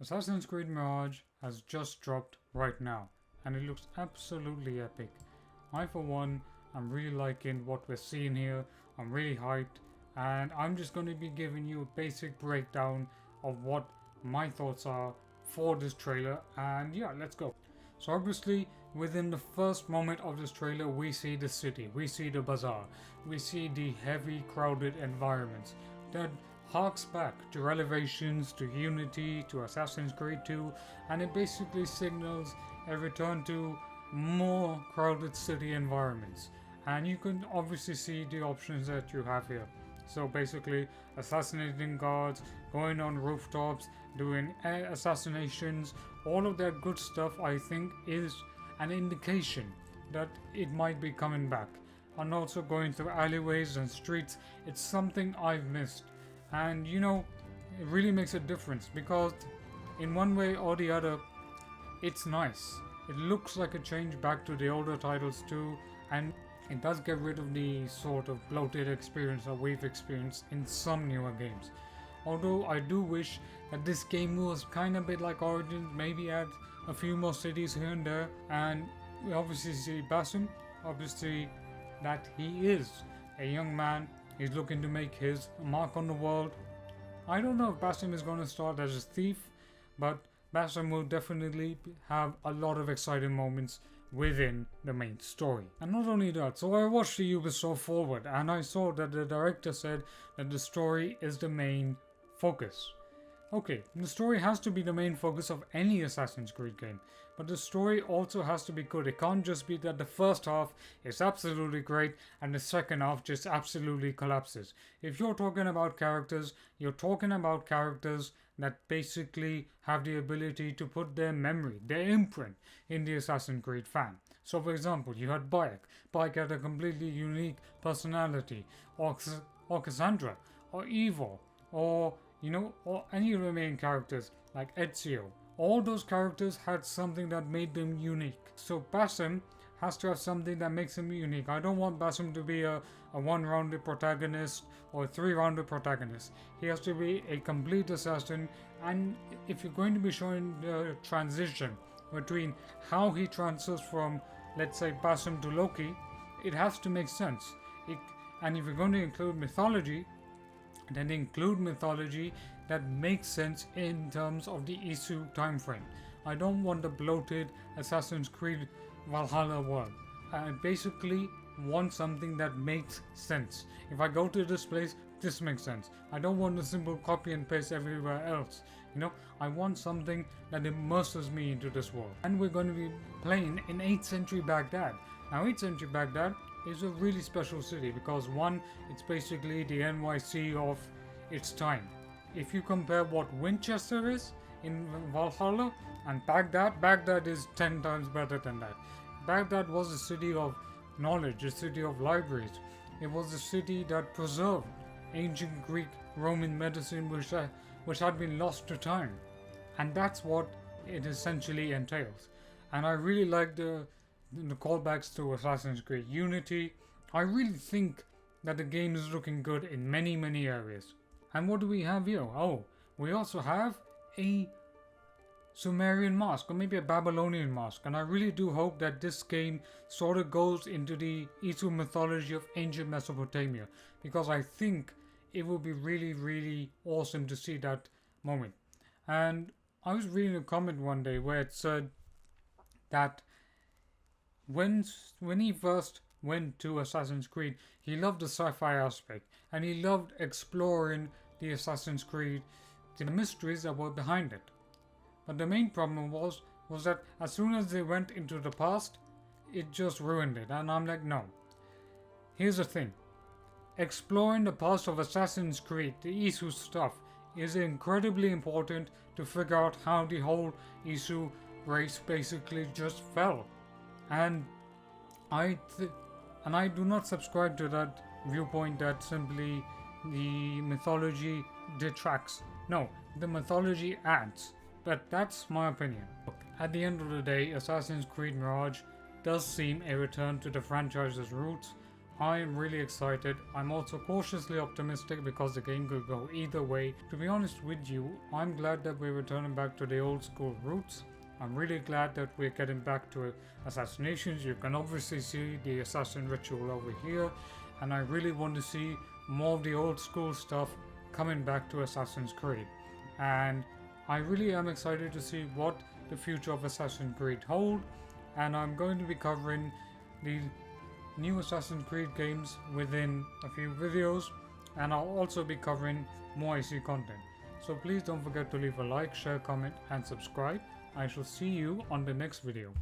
Assassin's Creed Mirage has just dropped right now, and it looks absolutely epic. I, for one, am really liking what we're seeing here. I'm really hyped, and I'm just going to be giving you a basic breakdown of what my thoughts are for this trailer. And yeah, let's go. So obviously, within the first moment of this trailer, we see the city, we see the bazaar, we see the heavy, crowded environments that harks back to Revelations, to Unity, to Assassin's Creed 2, and it basically signals a return to more crowded city environments. And you can obviously see the options that you have here. So basically, assassinating guards, going on rooftops, doing air assassinations, all of that good stuff, I think, is an indication that it might be coming back. And also going through alleyways and streets, it's something I've missed. And you know, it really makes a difference because, in one way or the other, it's nice. It looks like a change back to the older titles too, and it does get rid of the sort of bloated experience that we've experienced in some newer games. Although I do wish that this game was kind of a bit like Origins, maybe add a few more cities here and there. And we obviously see Basim, obviously that he is a young man. He's looking to make his mark on the world. I don't know if Basim is going to start as a thief, but Basim will definitely have a lot of exciting moments within the main story. And not only that, so I watched the Ubisoft Forward and I saw that the director said that the story is the main focus. Okay, the story has to be the main focus of any Assassin's Creed game, but the story also has to be good. It can't just be that the first half is absolutely great and the second half just absolutely collapses. If you're talking about characters, you're talking about characters that basically have the ability to put their memory, their imprint in the Assassin's Creed fan. So for example, you had Bayek. Bayek had a completely unique personality, or Cassandra, or Evo, or or any of the main characters like Ezio. All those characters had something that made them unique. So Basim has to have something that makes him unique. I don't want Basim to be a one-rounded protagonist or a three-rounded protagonist. He has to be a complete assassin, and if you're going to be showing the transition between how he transfers from, let's say, Basim to Loki, it has to make sense. And if you're going to include mythology, then include mythology that makes sense in terms of the Isu time frame. I don't want the bloated Assassin's Creed Valhalla world. I basically want something that makes sense. If I go to this place, this makes sense. I don't want a simple copy and paste everywhere else. I want something that immerses me into this world. And we're going to be playing in 8th century Baghdad. Now 8th century Baghdad is a really special city because one, it's basically the NYC of its time. If you compare what Winchester is in Valhalla and Baghdad is 10 times better than that. Baghdad was a city of knowledge, a city of libraries. It was a city that preserved ancient Greek Roman medicine which had been lost to time. And that's what it essentially entails. And I really like the callbacks to Assassin's Creed Unity. I really think that the game is looking good in many areas. And what do we have here? Oh, we also have a Sumerian mask, or maybe a Babylonian mask, and I really do hope that this game sort of goes into the Isu mythology of ancient Mesopotamia, because I think it would be really awesome to see that moment. And I was reading a comment one day where it said that when he first went to Assassin's Creed, he loved the sci-fi aspect and he loved exploring the Assassin's Creed, the mysteries that were behind it. But the main problem was that as soon as they went into the past, it just ruined it. And I'm like, no. Here's the thing. Exploring the past of Assassin's Creed, the Isu stuff, is incredibly important to figure out how the whole Isu race basically just fell. And I do not subscribe to that viewpoint that simply the mythology detracts. No, the mythology adds. But that's my opinion. At the end of the day, Assassin's Creed Mirage does seem a return to the franchise's roots I am really excited. I'm also cautiously optimistic because the game could go either way. To be honest with you, I'm glad that we're returning back to the old school roots. I'm really glad that we're getting back to assassinations. You can obviously see the assassin ritual over here, and I really want to see more of the old school stuff coming back to Assassin's Creed. And I really am excited to see what the future of Assassin's Creed hold, and I'm going to be covering the new Assassin's Creed games within a few videos, and I'll also be covering more IC content. So please don't forget to leave a like, share, comment and subscribe. I shall see you on the next video.